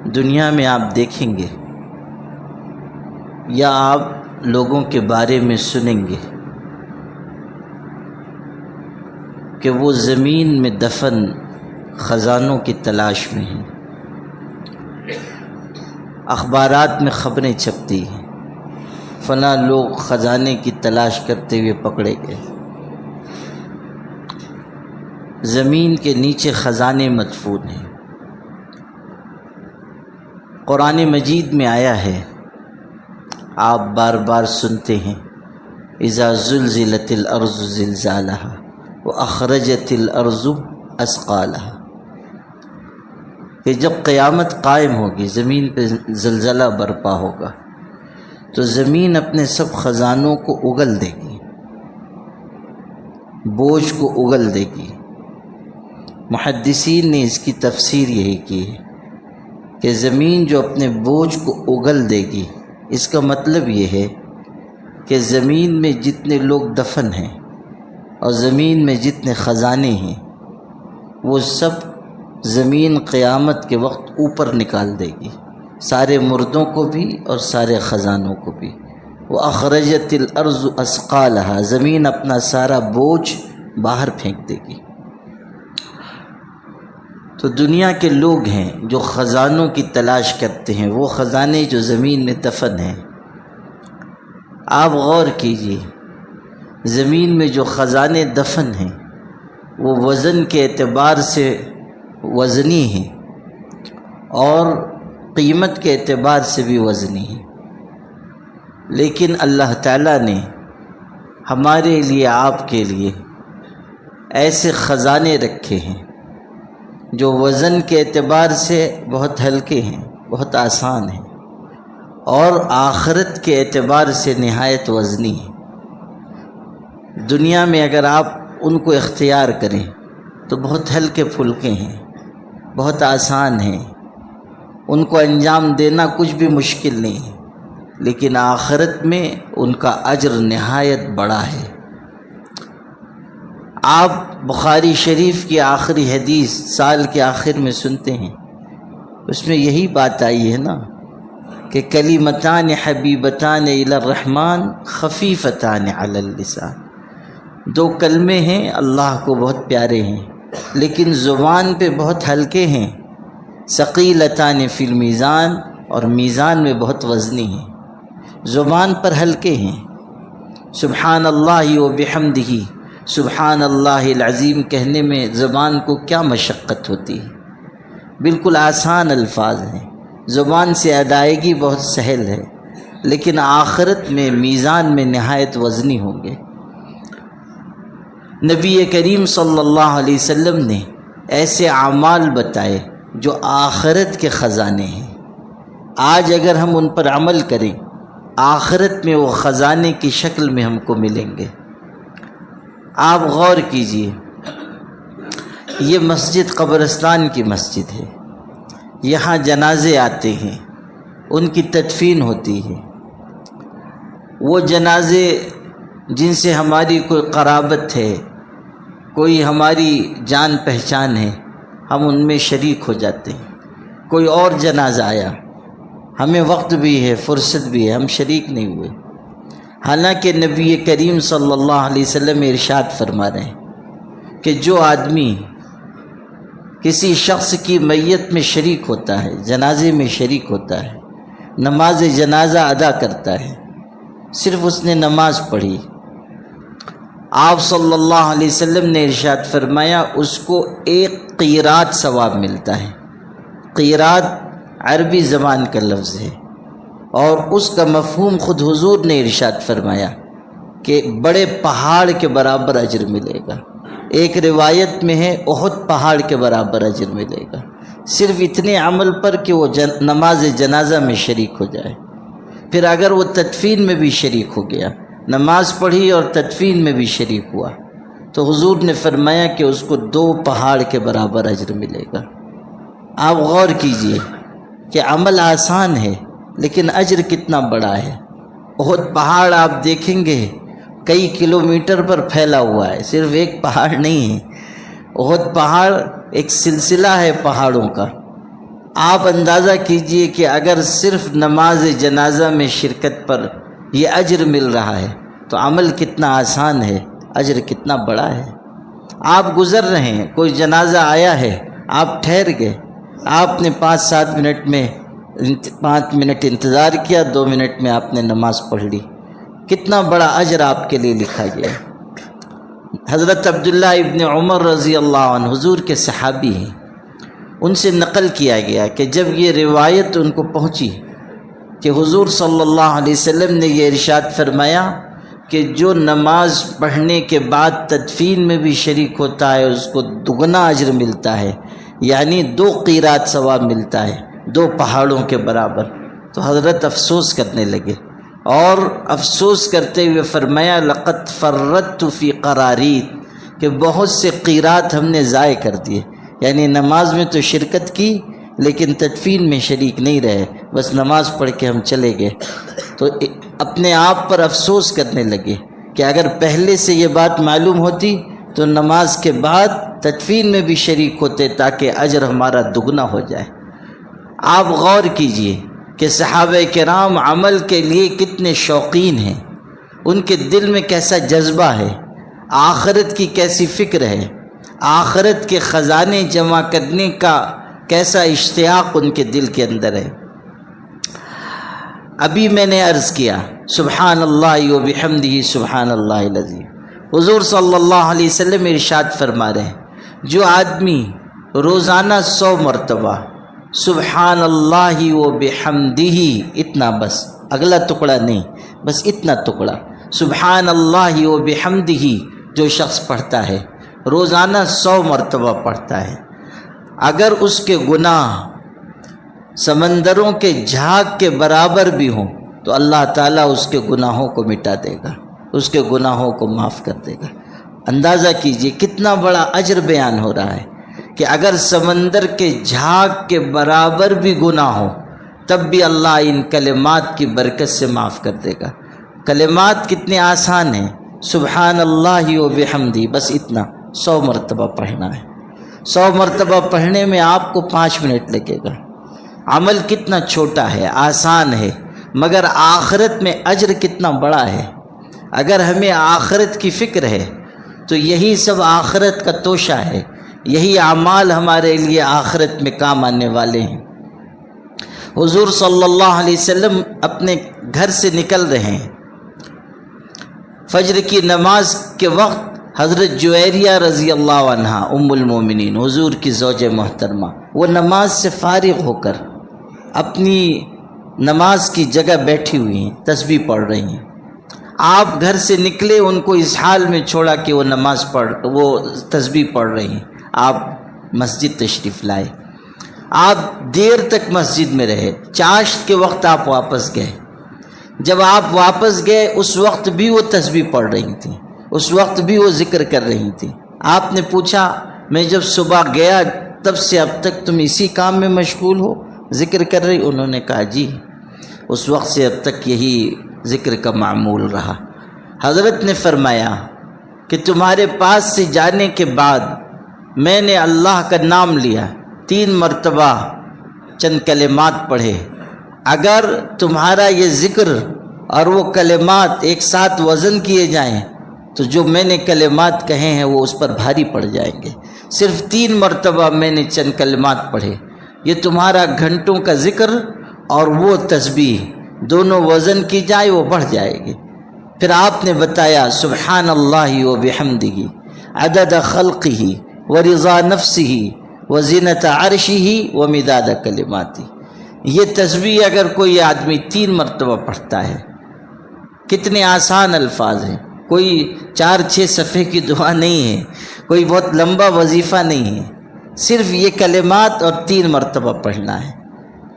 دنیا میں آپ دیکھیں گے یا آپ لوگوں کے بارے میں سنیں گے کہ وہ زمین میں دفن خزانوں کی تلاش میں ہیں۔ اخبارات میں خبریں چھپتی ہیں، فلاں لوگ خزانے کی تلاش کرتے ہوئے پکڑے گئے۔ زمین کے نیچے خزانے مدفون ہیں۔ قرآن مجید میں آیا ہے، آپ بار بار سنتے ہیں، اذا زلزلت الارض زلزالها واخرجت الارض اثقالها، کہ جب قیامت قائم ہوگی، زمین پہ زلزلہ برپا ہوگا تو زمین اپنے سب خزانوں کو اگل دے گی، بوجھ کو اگل دے گی۔ محدثین نے اس کی تفسیر یہی کی ہے کہ زمین جو اپنے بوجھ کو اگل دے گی، اس کا مطلب یہ ہے کہ زمین میں جتنے لوگ دفن ہیں اور زمین میں جتنے خزانے ہیں وہ سب زمین قیامت کے وقت اوپر نکال دے گی، سارے مردوں کو بھی اور سارے خزانوں کو بھی۔ وَأَخْرَجَتِ الْأَرْضُ أَثْقَالَهَا، زمین اپنا سارا بوجھ باہر پھینک دے گی۔ تو دنیا کے لوگ ہیں جو خزانوں کی تلاش کرتے ہیں، وہ خزانے جو زمین میں دفن ہیں۔ آپ غور کیجئے، زمین میں جو خزانے دفن ہیں وہ وزن کے اعتبار سے وزنی ہیں اور قیمت کے اعتبار سے بھی وزنی ہیں، لیکن اللہ تعالیٰ نے ہمارے لیے، آپ کے لیے ایسے خزانے رکھے ہیں جو وزن کے اعتبار سے بہت ہلکے ہیں، بہت آسان ہیں، اور آخرت کے اعتبار سے نہایت وزنی ہیں۔ دنیا میں اگر آپ ان کو اختیار کریں تو بہت ہلکے پھلکے ہیں، بہت آسان ہیں، ان کو انجام دینا کچھ بھی مشکل نہیں ہے، لیکن آخرت میں ان کا اجر نہایت بڑا ہے۔ آپ بخاری شریف کی آخری حدیث سال کے آخر میں سنتے ہیں، اس میں یہی بات آئی ہے نا کہ کلمتان حبیبتان الی الرحمن خفیفتان علی اللسان، دو کلمے ہیں اللہ کو بہت پیارے ہیں لیکن زبان پہ بہت ہلکے ہیں، ثقیلتان فی المیزان، اور میزان میں بہت وزنی ہیں، زبان پر ہلکے ہیں۔ سبحان اللہ و بحمدہ، سبحان اللہ العظیم کہنے میں زبان کو کیا مشقت ہوتی ہے، بالکل آسان الفاظ ہیں، زبان سے ادائیگی بہت سہل ہے، لیکن آخرت میں میزان میں نہایت وزنی ہوں گے۔ نبی کریم صلی اللہ علیہ وسلم نے ایسے اعمال بتائے جو آخرت کے خزانے ہیں، آج اگر ہم ان پر عمل کریں آخرت میں وہ خزانے کی شکل میں ہم کو ملیں گے۔ آپ غور کیجئے، یہ مسجد قبرستان کی مسجد ہے، یہاں جنازے آتے ہیں، ان کی تدفین ہوتی ہے۔ وہ جنازے جن سے ہماری کوئی قرابت ہے، کوئی ہماری جان پہچان ہے، ہم ان میں شریک ہو جاتے ہیں۔ کوئی اور جنازہ آیا، ہمیں وقت بھی ہے، فرصت بھی ہے، ہم شریک نہیں ہوئے، حالانکہ نبی کریم صلی اللہ علیہ وسلم ارشاد فرما رہے ہیں کہ جو آدمی کسی شخص کی میت میں شریک ہوتا ہے، جنازے میں شریک ہوتا ہے، نماز جنازہ ادا کرتا ہے، صرف اس نے نماز پڑھی، آپ صلی اللہ علیہ وسلم نے ارشاد فرمایا اس کو ایک قیرات ثواب ملتا ہے۔ قیرات عربی زبان کا لفظ ہے اور اس کا مفہوم خود حضور نے ارشاد فرمایا کہ بڑے پہاڑ کے برابر اجر ملے گا۔ ایک روایت میں ہے احد پہاڑ کے برابر اجر ملے گا، صرف اتنے عمل پر کہ وہ نماز جنازہ میں شریک ہو جائے۔ پھر اگر وہ تدفین میں بھی شریک ہو گیا، نماز پڑھی اور تدفین میں بھی شریک ہوا، تو حضور نے فرمایا کہ اس کو 2 پہاڑ کے برابر اجر ملے گا۔ آپ غور کیجئے کہ عمل آسان ہے لیکن اجر کتنا بڑا ہے۔ احد پہاڑ آپ دیکھیں گے کئی کلومیٹر پر پھیلا ہوا ہے، صرف ایک پہاڑ نہیں ہے۔ احد پہاڑ ایک سلسلہ ہے پہاڑوں کا، آپ اندازہ کیجئے کہ اگر صرف نماز جنازہ میں شرکت پر یہ اجر مل رہا ہے تو عمل کتنا آسان ہے، اجر کتنا بڑا ہے۔ آپ گزر رہے ہیں، کوئی جنازہ آیا ہے، آپ ٹھہر گئے، آپ نے 5-7 منٹ میں 5 منٹ انتظار کیا، 2 منٹ میں آپ نے نماز پڑھ لی، کتنا بڑا اجر آپ کے لیے لکھا گیا۔ حضرت عبداللہ ابن عمر رضی اللہ عنہ حضور کے صحابی ہیں، ان سے نقل کیا گیا کہ جب یہ روایت ان کو پہنچی کہ حضور صلی اللہ علیہ وسلم نے یہ ارشاد فرمایا کہ جو نماز پڑھنے کے بعد تدفین میں بھی شریک ہوتا ہے اس کو دگنا اجر ملتا ہے، یعنی 2 قیرات ثواب ملتا ہے، 2 پہاڑوں کے برابر، تو حضرت افسوس کرنے لگے اور افسوس کرتے ہوئے فرمایا لقد فرطت فی قراریت، کہ بہت سے قیرات ہم نے ضائع کر دیے، یعنی نماز میں تو شرکت کی لیکن تدفین میں شریک نہیں رہے، بس نماز پڑھ کے ہم چلے گئے۔ تو اپنے آپ پر افسوس کرنے لگے کہ اگر پہلے سے یہ بات معلوم ہوتی تو نماز کے بعد تدفین میں بھی شریک ہوتے تاکہ اجر ہمارا دگنا ہو جائے۔ آپ غور کیجئے کہ صحابہ کرام عمل کے لیے کتنے شوقین ہیں، ان کے دل میں کیسا جذبہ ہے، آخرت کی کیسی فکر ہے، آخرت کے خزانے جمع کرنے کا کیسا اشتیاق ان کے دل کے اندر ہے۔ ابھی میں نے عرض کیا سبحان اللہ و بحمدہ سبحان اللہ العظیم، حضور صلی اللہ علیہ وسلم ارشاد فرما رہے ہیں جو آدمی روزانہ 100 مرتبہ سبحان اللہ و بحمدہ، اتنا بس، اگلا ٹکڑا نہیں، بس اتنا ٹکڑا، سبحان اللہ و بحمدہ جو شخص پڑھتا ہے روزانہ 100 مرتبہ پڑھتا ہے، اگر اس کے گناہ سمندروں کے جھاگ کے برابر بھی ہوں تو اللہ تعالیٰ اس کے گناہوں کو مٹا دے گا، اس کے گناہوں کو معاف کر دے گا۔ اندازہ کیجئے کتنا بڑا اجر بیان ہو رہا ہے کہ اگر سمندر کے جھاگ کے برابر بھی گناہ ہو تب بھی اللہ ان کلمات کی برکت سے معاف کر دے گا۔ کلمات کتنے آسان ہیں، سبحان اللہ و بحمدہ، بس اتنا 100 مرتبہ پڑھنا ہے، 100 مرتبہ پڑھنے میں آپ کو 5 منٹ لگے گا۔ عمل کتنا چھوٹا ہے، آسان ہے، مگر آخرت میں اجر کتنا بڑا ہے۔ اگر ہمیں آخرت کی فکر ہے تو یہی سب آخرت کا توشہ ہے، یہی اعمال ہمارے لیے آخرت میں کام آنے والے ہیں۔ حضور صلی اللہ علیہ وسلم اپنے گھر سے نکل رہے ہیں، فجر کی نماز کے وقت حضرت جویریہ رضی اللہ عنہا ام المومنین حضور کی زوج محترمہ، وہ نماز سے فارغ ہو کر اپنی نماز کی جگہ بیٹھی ہوئی ہیں، تسبیح پڑھ رہی ہیں۔ آپ گھر سے نکلے، ان کو اس حال میں چھوڑا کہ وہ تسبیح پڑھ رہی ہیں، آپ مسجد تشریف لائے، آپ دیر تک مسجد میں رہے، چاشت کے وقت آپ واپس گئے۔ جب آپ واپس گئے اس وقت بھی وہ تسبیح پڑھ رہی تھیں، اس وقت بھی وہ ذکر کر رہی تھیں۔ آپ نے پوچھا میں جب صبح گیا تب سے اب تک تم اسی کام میں مشغول ہو، ذکر کر رہی؟ انہوں نے کہا جی، اس وقت سے اب تک یہی ذکر کا معمول رہا۔ حضرت نے فرمایا کہ تمہارے پاس سے جانے کے بعد میں نے اللہ کا نام لیا، 3 مرتبہ چند کلمات پڑھے، اگر تمہارا یہ ذکر اور وہ کلمات ایک ساتھ وزن کیے جائیں تو جو میں نے کلمات کہے ہیں وہ اس پر بھاری پڑ جائیں گے۔ صرف 3 مرتبہ میں نے چند کلمات پڑھے، یہ تمہارا گھنٹوں کا ذکر اور وہ تسبیح دونوں وزن کی جائے وہ بڑھ جائے گی۔ پھر آپ نے بتایا سبحان اللہ و بحمدہ عدد خلقہ ورضا نفسہ وزینت عرشہ ومداد کلماتہ، یہ تسبیح اگر کوئی آدمی 3 مرتبہ پڑھتا ہے، کتنے آسان الفاظ ہیں، کوئی 4-6 صفحے کی دعا نہیں ہے، کوئی بہت لمبا وظیفہ نہیں ہے، صرف یہ کلمات اور 3 مرتبہ پڑھنا ہے،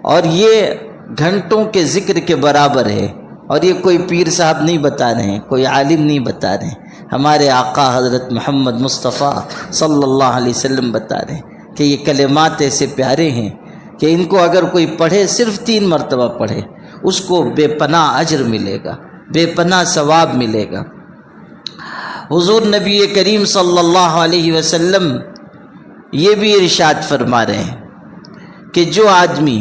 اور یہ گھنٹوں کے ذکر کے برابر ہے۔ اور یہ کوئی پیر صاحب نہیں بتا رہے ہیں، کوئی عالم نہیں بتا رہے ہیں، ہمارے آقا حضرت محمد مصطفیٰ صلی اللہ علیہ وسلم بتا رہے ہیں کہ یہ کلمات ایسے پیارے ہیں کہ ان کو اگر کوئی پڑھے، صرف 3 مرتبہ پڑھے، اس کو بے پناہ اجر ملے گا، بے پناہ ثواب ملے گا۔ حضور نبی کریم صلی اللہ علیہ وسلم یہ بھی ارشاد فرما رہے ہیں کہ جو آدمی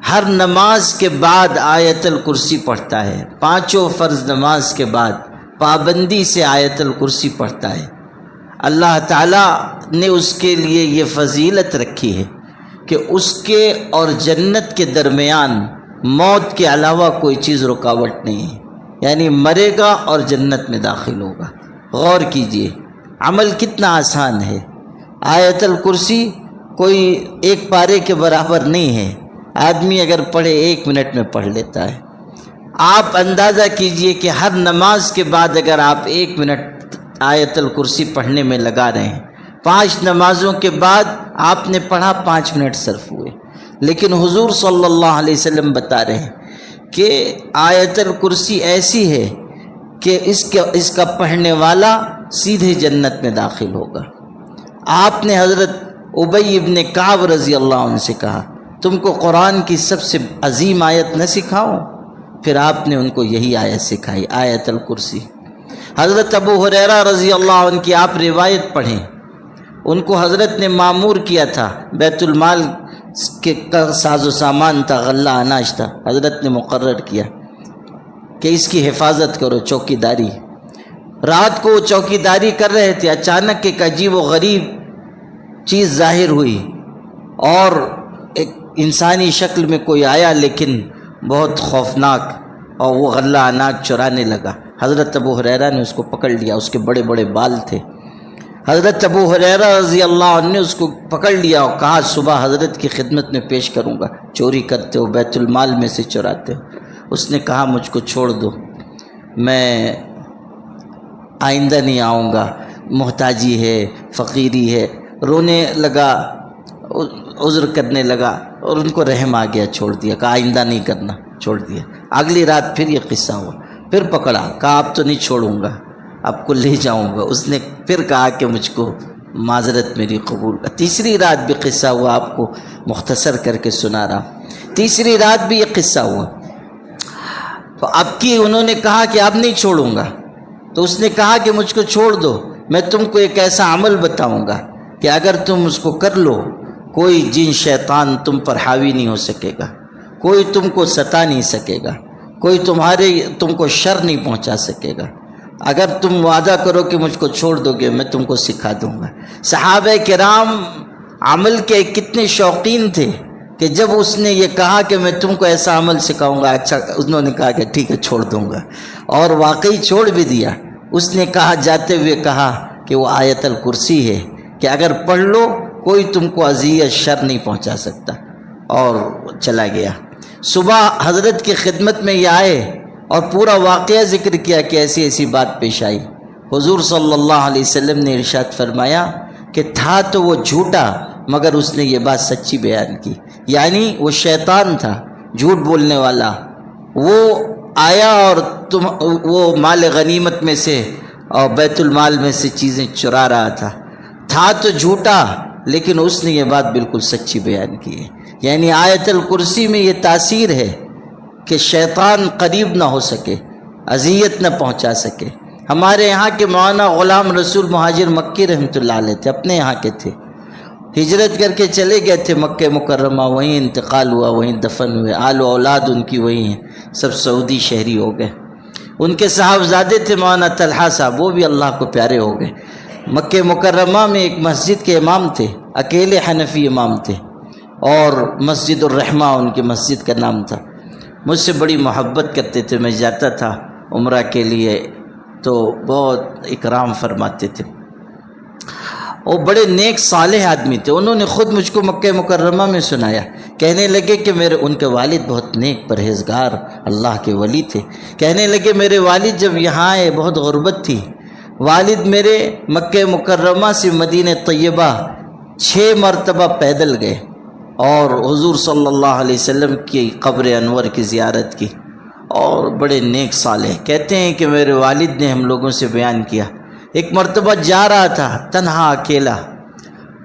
ہر نماز کے بعد آیت الکرسی پڑھتا ہے، پانچوں فرض نماز کے بعد پابندی سے آیت الکرسی پڑھتا ہے، اللہ تعالیٰ نے اس کے لیے یہ فضیلت رکھی ہے کہ اس کے اور جنت کے درمیان موت کے علاوہ کوئی چیز رکاوٹ نہیں ہے، یعنی مرے گا اور جنت میں داخل ہوگا۔ غور کیجئے عمل کتنا آسان ہے۔ آیت الکرسی کوئی ایک پارے کے برابر نہیں ہے، آدمی اگر پڑھے 1 منٹ میں پڑھ لیتا ہے۔ آپ اندازہ کیجئے کہ ہر نماز کے بعد اگر آپ 1 منٹ آیت الکرسی پڑھنے میں لگا رہے ہیں، 5 نمازوں کے بعد آپ نے پڑھا 5 منٹ صرف ہوئے، لیکن حضور صلی اللہ علیہ وسلم بتا رہے ہیں کہ آیت الکرسی ایسی ہے کہ اس کا پڑھنے والا سیدھے جنت میں داخل ہوگا۔ آپ نے حضرت ابی ابن کعب رضی اللہ عنہ سے کہا تم کو قرآن کی سب سے عظیم آیت نہ سکھاؤں؟ پھر آپ نے ان کو یہی آیت سکھائی، آیت الکرسی۔ حضرت ابو ہریرہ رضی اللہ عنہ کی آپ روایت پڑھیں، ان کو حضرت نے معمور کیا تھا، بیت المال کے ساز و سامان تھا، غلہ اناج تھا، حضرت نے مقرر کیا کہ اس کی حفاظت کرو، چوکی داری۔ رات کو چوکی داری کر رہے تھے، اچانک ایک عجیب و غریب چیز ظاہر ہوئی اور ایک انسانی شکل میں کوئی آیا، لیکن بہت خوفناک، اور وہ غلہ اناج چرانے لگا۔ حضرت ابو ہریرہ نے اس کو پکڑ لیا، اس کے بڑے بڑے بال تھے۔ حضرت ابو ہریرہ رضی اللہ عنہ نے اس کو پکڑ لیا اور کہا صبح حضرت کی خدمت میں پیش کروں گا، چوری کرتے ہو، بیت المال میں سے چراتے ہو۔ اس نے کہا مجھ کو چھوڑ دو، میں آئندہ نہیں آؤں گا، محتاجی ہے، فقیری ہے۔ رونے لگا، عذر کرنے لگا، اور ان کو رحم آ گیا، چھوڑ دیا، کہا آئندہ نہیں کرنا، چھوڑ دیا۔ اگلی رات پھر یہ قصہ ہوا، پھر پکڑا، کہا اب تو نہیں چھوڑوں گا، آپ کو لے جاؤں گا۔ اس نے پھر کہا کہ مجھ کو معذرت میری قبول۔ تیسری رات بھی قصہ ہوا، آپ کو مختصر کر کے سنا رہا ہوں۔ تیسری رات بھی یہ قصہ ہوا، تو اب کی انہوں نے کہا کہ اب نہیں چھوڑوں گا، تو اس نے کہا کہ مجھ کو چھوڑ دو، میں تم کو ایک ایسا عمل بتاؤں گا کہ اگر تم اس کو کر لو، کوئی جن شیطان تم پر حاوی نہیں ہو سکے گا، کوئی تم کو ستا نہیں سکے گا، کوئی تم کو شر نہیں پہنچا سکے گا، اگر تم وعدہ کرو کہ مجھ کو چھوڑ دو گے میں تم کو سکھا دوں گا۔ صحابہ کرام عمل کے کتنے شوقین تھے کہ جب اس نے یہ کہا کہ میں تم کو ایسا عمل سکھاؤں گا، اچھا، انہوں نے کہا کہ ٹھیک ہے چھوڑ دوں گا، اور واقعی چھوڑ بھی دیا۔ اس نے کہا، جاتے ہوئے کہا کہ وہ آیت الکرسی ہے کہ اگر پڑھ لو کوئی تم کو اذیت شر نہیں پہنچا سکتا، اور چلا گیا۔ صبح حضرت کی خدمت میں یہ آئے اور پورا واقعہ ذکر کیا کہ ایسی ایسی بات پیش آئی۔ حضور صلی اللہ علیہ وسلم نے ارشاد فرمایا کہ تھا تو وہ جھوٹا مگر اس نے یہ بات سچی بیان کی، یعنی وہ شیطان تھا، جھوٹ بولنے والا، وہ آیا اور وہ مال غنیمت میں سے اور بیت المال میں سے چیزیں چرا رہا تھا تو جھوٹا، لیکن اس نے یہ بات بالکل سچی بیان کی ہے۔ یعنی آیت الکرسی میں یہ تاثیر ہے کہ شیطان قریب نہ ہو سکے، اذیت نہ پہنچا سکے۔ ہمارے یہاں کے مولانا غلام رسول مہاجر مکی رحمۃ اللہ علیہ تھے، اپنے یہاں کے تھے، ہجرت کر کے چلے گئے تھے مکہ مکرمہ، وہیں انتقال ہوا، وہیں دفن ہوئے، آل و اولاد ان کی وہیں ہیں، سب سعودی شہری ہو گئے۔ ان کے صاحبزادے تھے مولانا طلحہ صاحب، وہ بھی اللہ کو پیارے ہو گئے۔ مکہ مکرمہ میں ایک مسجد کے امام تھے، اکیلے حنفی امام تھے، اور مسجد الرحمہ ان کی مسجد کا نام تھا۔ مجھ سے بڑی محبت کرتے تھے، میں جاتا تھا عمرہ کے لیے تو بہت اکرام فرماتے تھے۔ وہ بڑے نیک صالح آدمی تھے، انہوں نے خود مجھ کو مکہ مکرمہ میں سنایا، کہنے لگے کہ ان کے والد بہت نیک پرہیزگار اللہ کے ولی تھے۔ کہنے لگے میرے والد جب یہاں آئے بہت غربت تھی، والد میرے مکہ مکرمہ سے مدینہ طیبہ 6 مرتبہ پیدل گئے اور حضور صلی اللہ علیہ وسلم کی قبر انور کی زیارت کی، اور بڑے نیک صالح۔ کہتے ہیں کہ میرے والد نے ہم لوگوں سے بیان کیا، ایک مرتبہ جا رہا تھا تنہا اکیلا،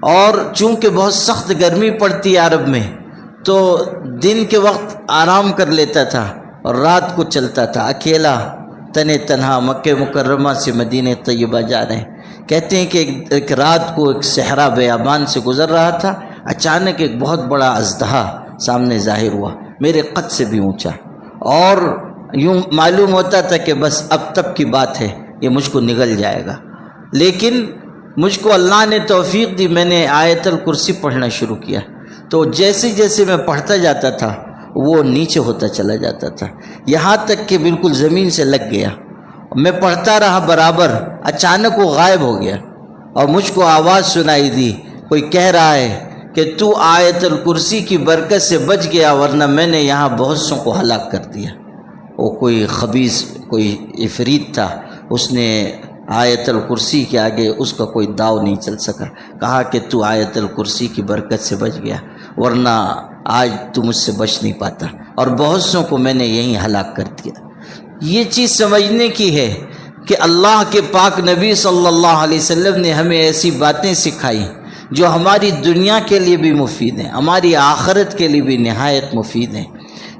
اور چونکہ بہت سخت گرمی پڑتی ہے عرب میں، تو دن کے وقت آرام کر لیتا تھا اور رات کو چلتا تھا اکیلا تنہا مکہ مکرمہ سے مدینہ طیبہ جا رہے ہیں۔ کہتے ہیں کہ ایک رات کو ایک صحرا بیابان سے گزر رہا تھا، اچانک ایک بہت بڑا اژدہا سامنے ظاہر ہوا، میرے قد سے بھی اونچا، اور یوں معلوم ہوتا تھا کہ بس اب تک کی بات ہے، یہ مجھ کو نگل جائے گا۔ لیکن مجھ کو اللہ نے توفیق دی، میں نے آیت الکرسی پڑھنا شروع کیا، تو جیسے جیسے میں پڑھتا جاتا تھا وہ نیچے ہوتا چلا جاتا تھا، یہاں تک کہ بالکل زمین سے لگ گیا۔ میں پڑھتا رہا برابر، اچانک وہ غائب ہو گیا، اور مجھ کو آواز سنائی دی، کوئی کہہ رہا ہے کہ تو آیت الکرسی کی برکت سے بچ گیا، ورنہ میں نے یہاں بہت سوں کو ہلاک کر دیا۔ وہ کوئی خبیث، کوئی عفریت تھا، اس نے آیت الکرسی کے آگے اس کا کوئی داؤ نہیں چل سکا، کہا کہ تو آیت الکرسی کی برکت سے بچ گیا، ورنہ آج تو مجھ سے بچ نہیں پاتا، اور بہت سوں کو میں نے یہیں ہلاک کر دیا۔ یہ چیز سمجھنے کی ہے کہ اللہ کے پاک نبی صلی اللہ علیہ وسلم نے ہمیں ایسی باتیں سکھائی جو ہماری دنیا کے لیے بھی مفید ہیں، ہماری آخرت کے لیے بھی نہایت مفید ہیں۔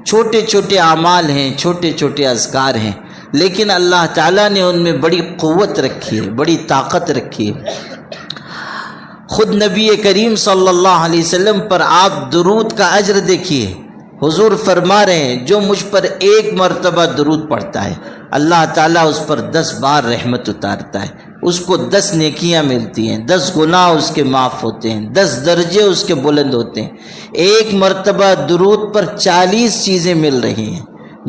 چھوٹے چھوٹے اعمال ہیں، چھوٹے چھوٹے اذکار ہیں، لیکن اللہ تعالیٰ نے ان میں بڑی قوت رکھی ہے، بڑی طاقت رکھی ہے۔ خود نبی کریم صلی اللہ علیہ وسلم پر آپ درود کا اجر دیکھیے، حضور فرما رہے ہیں جو مجھ پر ایک مرتبہ درود پڑھتا ہے اللہ تعالیٰ اس پر 10 بار رحمت اتارتا ہے، اس کو 10 نیکیاں ملتی ہیں، 10 گناہ اس کے معاف ہوتے ہیں، 10 درجے اس کے بلند ہوتے ہیں۔ ایک مرتبہ درود پر 40 چیزیں مل رہی ہیں،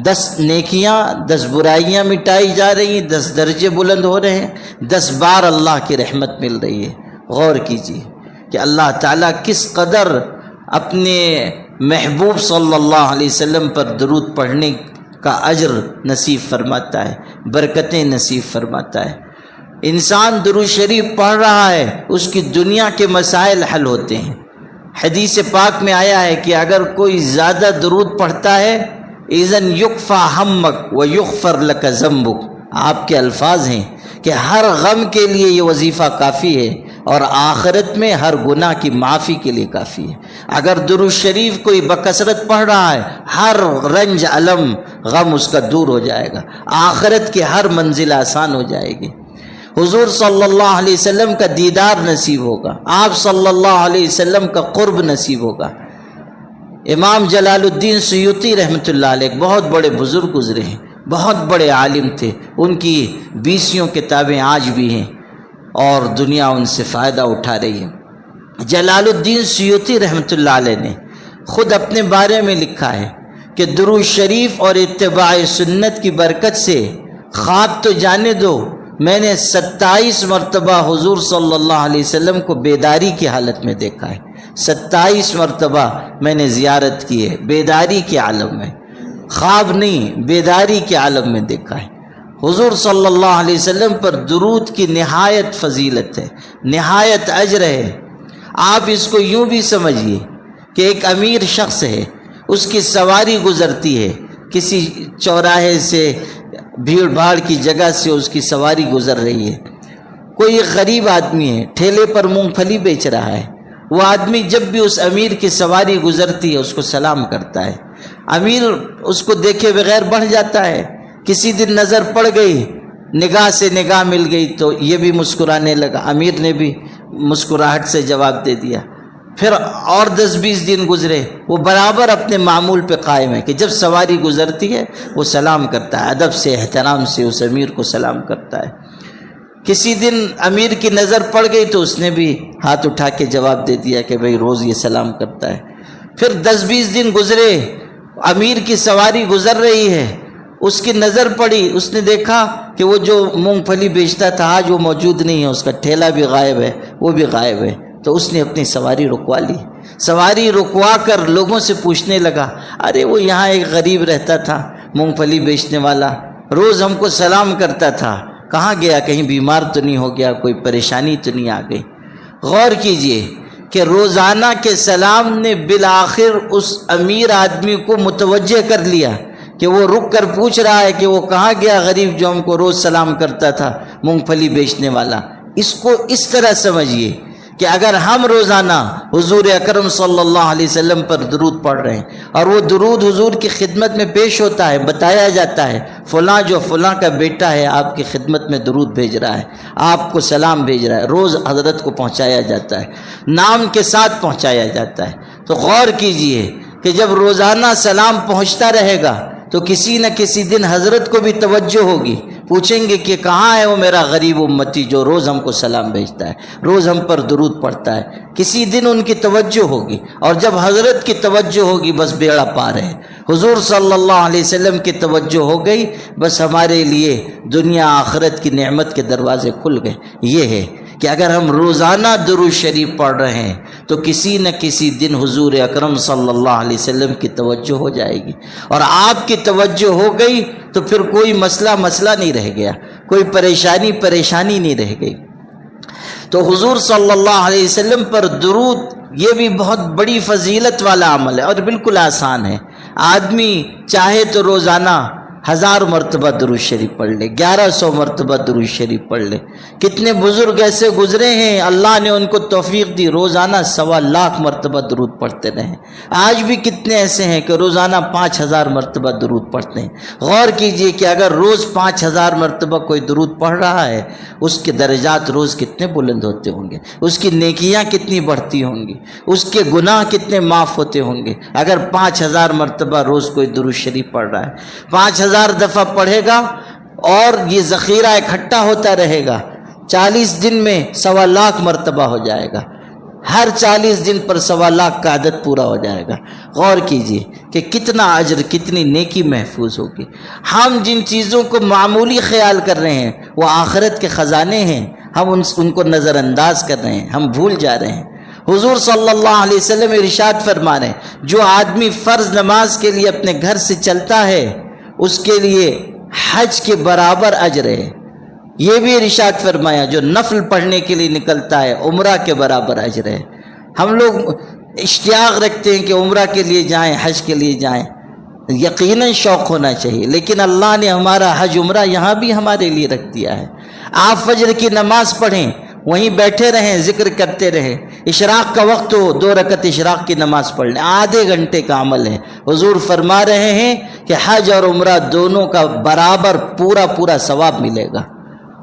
10 نیکیاں، 10 برائیاں مٹائی جا رہی ہیں، 10 درجے بلند ہو رہے ہیں، 10 بار اللہ کی رحمت مل رہی ہے۔ غور کیجیے کہ اللہ تعالیٰ کس قدر اپنے محبوب صلی اللہ علیہ وسلم پر درود پڑھنے کا اجر نصیب فرماتا ہے، برکتیں نصیب فرماتا ہے۔ انسان درود شریف پڑھ رہا ہے، اس کی دنیا کے مسائل حل ہوتے ہیں۔ حدیث پاک میں آیا ہے کہ اگر کوئی زیادہ درود پڑھتا ہے اذن یکفی ہمک و یغفر لک ذنبک، آپ کے الفاظ ہیں کہ ہر غم کے لیے یہ وظیفہ کافی ہے اور آخرت میں ہر گناہ کی معافی کے لیے کافی ہے۔ اگر درود شریف کوئی بکثرت پڑھ رہا ہے، ہر رنج علم غم اس کا دور ہو جائے گا، آخرت کی ہر منزل آسان ہو جائے گی، حضور صلی اللہ علیہ وسلم کا دیدار نصیب ہوگا، آپ صلی اللہ علیہ وسلم کا قرب نصیب ہوگا۔ امام جلال الدین سیوطی رحمۃ اللہ علیہ بہت بڑے بزرگ گزرے ہیں، بہت بڑے عالم تھے، ان کی 20 کتابیں آج بھی ہیں اور دنیا ان سے فائدہ اٹھا رہی ہے۔ جلال الدین سیوطی رحمۃ اللہ علیہ نے خود اپنے بارے میں لکھا ہے کہ درود شریف اور اتباع سنت کی برکت سے خواب تو جانے دو، میں نے 27 مرتبہ حضور صلی اللہ علیہ وسلم کو بیداری کی حالت میں دیکھا ہے، 27 مرتبہ میں نے زیارت کی ہے، بیداری کے عالم میں، خواب نہیں، بیداری کے عالم میں دیکھا ہے۔ حضور صلی اللہ علیہ وسلم پر درود کی نہایت فضیلت ہے، نہایت اجر ہے۔ آپ اس کو یوں بھی سمجھیے کہ ایک امیر شخص ہے، اس کی سواری گزرتی ہے، کسی چوراہے سے، بھیڑ بھاڑ کی جگہ سے اس کی سواری گزر رہی ہے، کوئی ایک غریب آدمی ہے، ٹھیلے پر مونگ پھلی بیچ رہا ہے، وہ آدمی جب بھی اس امیر کی سواری گزرتی ہے اس کو سلام کرتا ہے، امیر اس کو دیکھے بغیر بڑھ جاتا ہے۔ کسی دن نظر پڑ گئی، نگاہ سے نگاہ مل گئی تو یہ بھی مسکرانے لگا، امیر نے بھی مسکراہٹ سے جواب دے دیا۔ پھر اور 10-20 دن گزرے، وہ برابر اپنے معمول پہ قائم ہے کہ جب سواری گزرتی ہے وہ سلام کرتا ہے، ادب سے، احترام سے اس امیر کو سلام کرتا ہے۔ کسی دن امیر کی نظر پڑ گئی تو اس نے بھی ہاتھ اٹھا کے جواب دے دیا کہ بھئی روز یہ سلام کرتا ہے۔ پھر 10-20 دن گزرے، امیر کی سواری گزر رہی ہے، اس کی نظر پڑی، اس نے دیکھا کہ وہ جو مونگ پھلی بیچتا تھا آج وہ موجود نہیں ہے، اس کا ٹھیلا بھی غائب ہے، وہ بھی غائب ہے، تو اس نے اپنی سواری رکوا لی، سواری رکوا کر لوگوں سے پوچھنے لگا، ارے وہ یہاں ایک غریب رہتا تھا مونگ پھلی بیچنے والا، روز ہم کو سلام کرتا تھا، کہاں گیا؟ کہیں بیمار تو نہیں ہو گیا؟ کوئی پریشانی تو نہیں آ گئی؟ غور کیجئے کہ روزانہ کے سلام نے بالآخر اس امیر آدمی کو متوجہ کر لیا کہ وہ رک کر پوچھ رہا ہے کہ وہ کہاں گیا غریب جو ہم کو روز سلام کرتا تھا، مونگ پھلی بیچنے والا۔ اس کو اس طرح سمجھیے کہ اگر ہم روزانہ حضور اکرم صلی اللہ علیہ وسلم پر درود پڑھ رہے ہیں اور وہ درود حضور کی خدمت میں پیش ہوتا ہے، بتایا جاتا ہے فلاں جو فلاں کا بیٹا ہے آپ کی خدمت میں درود بھیج رہا ہے، آپ کو سلام بھیج رہا ہے، روز حضرت کو پہنچایا جاتا ہے، نام کے ساتھ پہنچایا جاتا ہے، تو غور کیجئے کہ جب روزانہ سلام پہنچتا رہے گا تو کسی نہ کسی دن حضرت کو بھی توجہ ہوگی، پوچھیں گے کہ کہاں ہے وہ میرا غریب امتی جو روز ہم کو سلام بھیجتا ہے، روز ہم پر درود پڑھتا ہے، کسی دن ان کی توجہ ہوگی، اور جب حضرت کی توجہ ہوگی بس بیڑا پار ہے، حضور صلی اللہ علیہ وسلم کی توجہ ہو گئی، بس ہمارے لیے دنیا آخرت کی نعمت کے دروازے کھل گئے۔ یہ ہے کہ اگر ہم روزانہ درود شریف پڑھ رہے ہیں تو کسی نہ کسی دن حضور اکرم صلی اللہ علیہ وسلم کی توجہ ہو جائے گی، اور آپ کی توجہ ہو گئی تو پھر کوئی مسئلہ نہیں رہ گیا، کوئی پریشانی نہیں رہ گئی۔ تو حضور صلی اللہ علیہ وسلم پر درود یہ بھی بہت بڑی فضیلت والا عمل ہے اور بالکل آسان ہے۔ آدمی چاہے تو روزانہ 1000 مرتبہ درود شریف پڑھ لے، 1100 مرتبہ درود شریف پڑھ لے۔ کتنے بزرگ ایسے گزرے ہیں اللہ نے ان کو توفیق دی، روزانہ 1.25 لاکھ مرتبہ درود پڑھتے رہے۔ آج بھی کتنے ایسے ہیں کہ روزانہ 5000 مرتبہ درود پڑھتے ہیں۔ غور کیجئے کہ اگر روز 5000 مرتبہ کوئی درود پڑھ رہا ہے، اس کے درجات روز کتنے بلند ہوتے ہوں گے، اس کی نیکیاں کتنی بڑھتی ہوں گی، اس کے گناہ کتنے معاف ہوتے ہوں گے۔ اگر 5000 مرتبہ روز کوئی درود شریف پڑھ رہا ہے، 5000 دفعہ پڑھے گا اور یہ ذخیرہ اکٹھا ہوتا رہے گا، 40 دن میں 1.25 لاکھ مرتبہ ہو جائے گا، ہر 40 دن پر 1.25 لاکھ کا عدد پورا ہو جائے گا۔ غور کیجئے کہ کتنا اجر، کتنی نیکی محفوظ ہوگی۔ ہم جن چیزوں کو معمولی خیال کر رہے ہیں وہ آخرت کے خزانے ہیں، ہم ان کو نظر انداز کر رہے ہیں، ہم بھول جا رہے ہیں۔ حضور صلی اللہ علیہ وسلم ارشاد فرما رہے ہیں جو آدمی فرض نماز کے لیے اپنے گھر سے چلتا ہے اس کے لیے حج کے برابر اجر ہے۔ یہ بھی ارشاد فرمایا جو نفل پڑھنے کے لیے نکلتا ہے عمرہ کے برابر اجر ہے۔ ہم لوگ اشتیاق رکھتے ہیں کہ عمرہ کے لیے جائیں، حج کے لیے جائیں، یقیناً شوق ہونا چاہیے، لیکن اللہ نے ہمارا حج عمرہ یہاں بھی ہمارے لیے رکھ دیا ہے۔ آپ فجر کی نماز پڑھیں، وہیں بیٹھے رہیں، ذکر کرتے رہیں، اشراق کا وقت ہو 2 رکعت اشراق کی نماز پڑھ لیں، آدھے گھنٹے کا عمل ہے۔ حضور فرما رہے ہیں کہ حج اور عمرہ دونوں کا برابر پورا ثواب ملے گا۔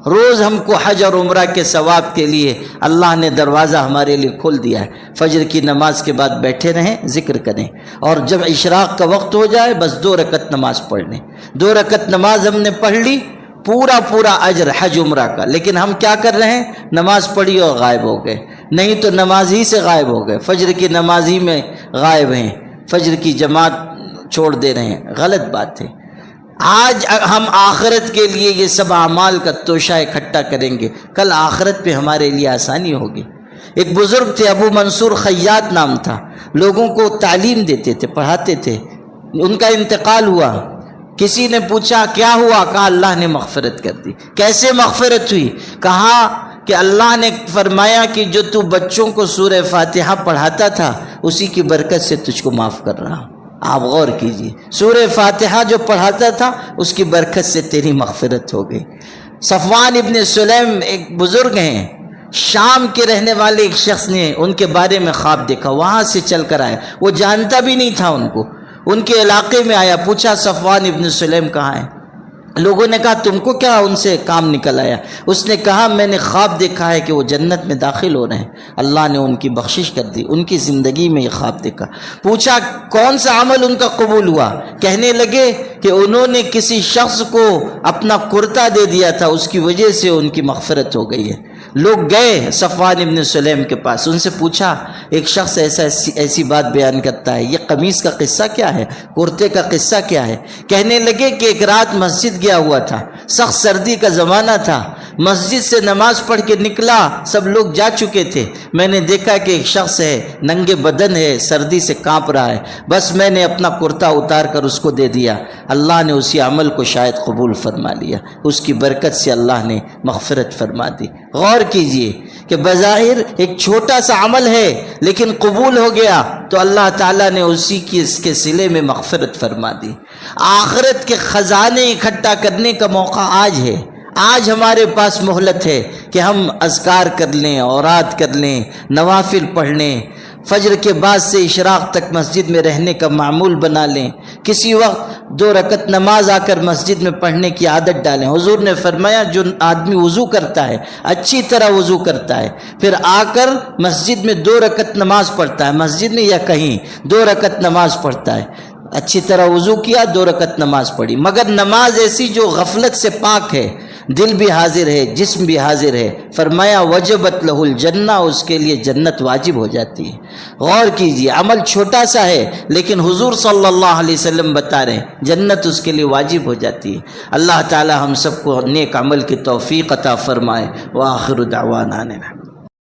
روز ہم کو حج اور عمرہ کے ثواب کے لیے اللہ نے دروازہ ہمارے لیے کھول دیا ہے۔ فجر کی نماز کے بعد بیٹھے رہیں، ذکر کریں، اور جب اشراق کا وقت ہو جائے بس 2 رکعت نماز پڑھ لیں۔ 2 رکعت نماز ہم نے پڑھ لی، پورا اجر حج عمرہ کا۔ لیکن ہم کیا کر رہے ہیں؟ نماز پڑھی اور غائب ہو گئے، نہیں تو نماز ہی سے غائب ہو گئے، فجر کی نماز ہی میں غائب ہیں، فجر کی جماعت چھوڑ دے رہے ہیں، غلط بات ہے۔ آج ہم آخرت کے لیے یہ سب اعمال کا توشہ اکٹھا کریں گے، کل آخرت پہ ہمارے لیے آسانی ہوگی۔ ایک بزرگ تھے، ابو منصور خیاط نام تھا، لوگوں کو تعلیم دیتے تھے، پڑھاتے تھے۔ ان کا انتقال ہوا، کسی نے پوچھا کیا ہوا؟ کہا اللہ نے مغفرت کر دی۔ کیسے مغفرت ہوئی؟ کہا کہ اللہ نے فرمایا کہ جو تو بچوں کو سورہ فاتحہ پڑھاتا تھا اسی کی برکت سے تجھ کو معاف کر رہا ہوں۔ آپ غور کیجئے، سورہ فاتحہ جو پڑھاتا تھا اس کی برکت سے تیری مغفرت ہو گئی۔ صفوان ابن سلیم ایک بزرگ ہیں، شام کے رہنے والے ایک شخص نے ان کے بارے میں خواب دیکھا، وہاں سے چل کر آیا، وہ جانتا بھی نہیں تھا ان کو، ان کے علاقے میں آیا، پوچھا صفوان ابن سلیم کہاں ہے؟ لوگوں نے کہا تم کو کیا ان سے کام نکل آیا؟ اس نے کہا میں نے خواب دیکھا ہے کہ وہ جنت میں داخل ہو رہے ہیں، اللہ نے ان کی بخشش کر دی، ان کی زندگی میں یہ خواب دیکھا۔ پوچھا کون سا عمل ان کا قبول ہوا؟ کہنے لگے کہ انہوں نے کسی شخص کو اپنا کرتا دے دیا تھا، اس کی وجہ سے ان کی مغفرت ہو گئی ہے۔ لوگ گئے صفوان ابن سلیم کے پاس، ان سے پوچھا ایک شخص ایسی بات بیان کرتا ہے، یہ قمیص کا قصہ کیا ہے، کرتے کا قصہ کیا ہے؟ کہنے لگے کہ ایک رات مسجد گیا ہوا تھا، سخت سردی کا زمانہ تھا، مسجد سے نماز پڑھ کے نکلا، سب لوگ جا چکے تھے، میں نے دیکھا کہ ایک شخص ہے، ننگے بدن ہے، سردی سے کانپ رہا ہے، بس میں نے اپنا کرتا اتار کر اس کو دے دیا، اللہ نے اسی عمل کو شاید قبول فرما لیا، اس کی برکت سے اللہ نے مغفرت فرما دی۔ غور کیجئے کہ بظاہر ایک چھوٹا سا عمل ہے لیکن قبول ہو گیا تو اللہ تعالیٰ نے اسی کی اس کے صلے میں مغفرت فرما دی۔ آخرت کے خزانے اکٹھا کرنے کا موقع آج ہے، آج ہمارے پاس مہلت ہے کہ ہم اذکار کر لیں، اوراد کر لیں، نوافل پڑھ لیں، فجر کے بعد سے اشراق تک مسجد میں رہنے کا معمول بنا لیں، کسی وقت 2 رکعت نماز آ کر مسجد میں پڑھنے کی عادت ڈالیں۔ حضور نے فرمایا جو آدمی وضو کرتا ہے، اچھی طرح وضو کرتا ہے، پھر آ کر مسجد میں 2 رکعت نماز پڑھتا ہے، مسجد میں یا کہیں 2 رکعت نماز پڑھتا ہے، اچھی طرح وضو کیا، 2 رکعت نماز پڑھی، مگر نماز ایسی جو غفلت سے پاک ہے، دل بھی حاضر ہے، جسم بھی حاضر ہے، فرمایا وجبت لہ الجنہ، اس کے لیے جنت واجب ہو جاتی ہے۔ غور کیجیے، عمل چھوٹا سا ہے لیکن حضور صلی اللہ علیہ وسلم بتا رہے ہیں جنت اس کے لیے واجب ہو جاتی ہے۔ اللہ تعالی ہم سب کو نیک عمل کی توفیق عطا فرمائے۔ وآخر دعوانا